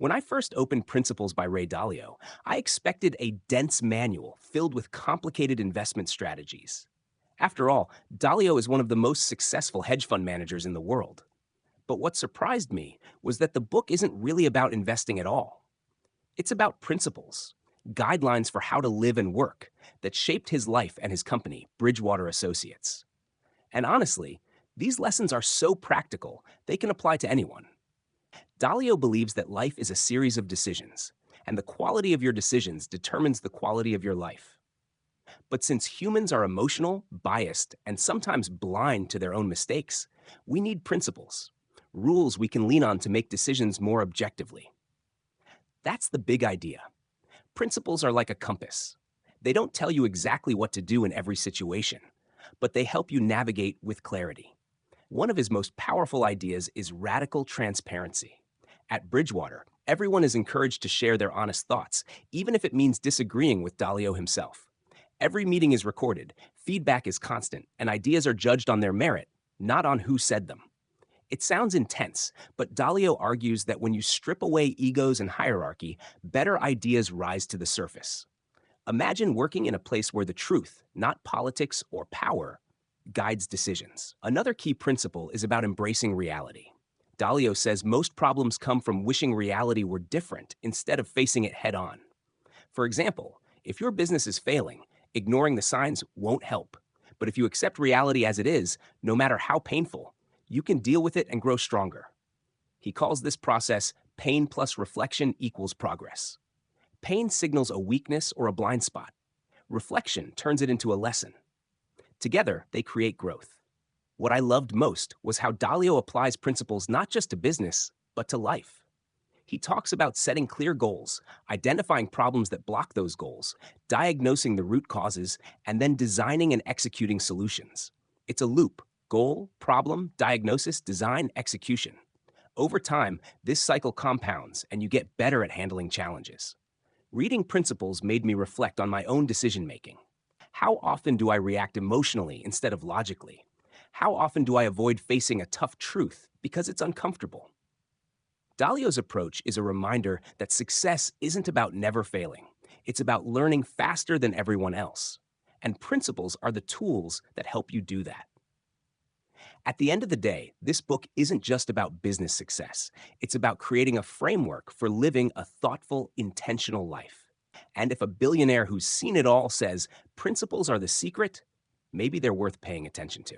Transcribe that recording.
When I first opened Principles by Ray Dalio, I expected a dense manual filled with complicated investment strategies. After all, Dalio is one of the most successful hedge fund managers in the world. But what surprised me was that the book isn't really about investing at all. It's about principles, guidelines for how to live and work that shaped his life and his company, Bridgewater Associates. And honestly, these lessons are so practical, they can apply to anyone. Dalio believes that life is a series of decisions, and the quality of your decisions determines the quality of your life. But since humans are emotional, biased, and sometimes blind to their own mistakes, we need principles, rules we can lean on to make decisions more objectively. That's the big idea. Principles are like a compass. They don't tell you exactly what to do in every situation, but they help you navigate with clarity. One of his most powerful ideas is radical transparency. At Bridgewater, everyone is encouraged to share their honest thoughts, even if it means disagreeing with Dalio himself. Every meeting is recorded, feedback is constant, and ideas are judged on their merit, not on who said them. It sounds intense, but Dalio argues that when you strip away egos and hierarchy, better ideas rise to the surface. Imagine working in a place where the truth, not politics or power, guides decisions. Another key principle is about embracing reality. Dalio says most problems come from wishing reality were different instead of facing it head on. For example, if your business is failing, ignoring the signs won't help. But if you accept reality as it is, no matter how painful, you can deal with it and grow stronger. He calls this process pain plus reflection equals progress. Pain signals a weakness or a blind spot. Reflection turns it into a lesson. Together, they create growth. What I loved most was how Dalio applies principles not just to business, but to life. He talks about setting clear goals, identifying problems that block those goals, diagnosing the root causes, and then designing and executing solutions. It's a loop: goal, problem, diagnosis, design, execution. Over time, this cycle compounds and you get better at handling challenges. Reading Principles made me reflect on my own decision-making. How often do I react emotionally instead of logically? How often do I avoid facing a tough truth because it's uncomfortable? Dalio's approach is a reminder that success isn't about never failing. It's about learning faster than everyone else. And principles are the tools that help you do that. At the end of the day, this book isn't just about business success. It's about creating a framework for living a thoughtful, intentional life. And if a billionaire who's seen it all says principles are the secret, maybe they're worth paying attention to.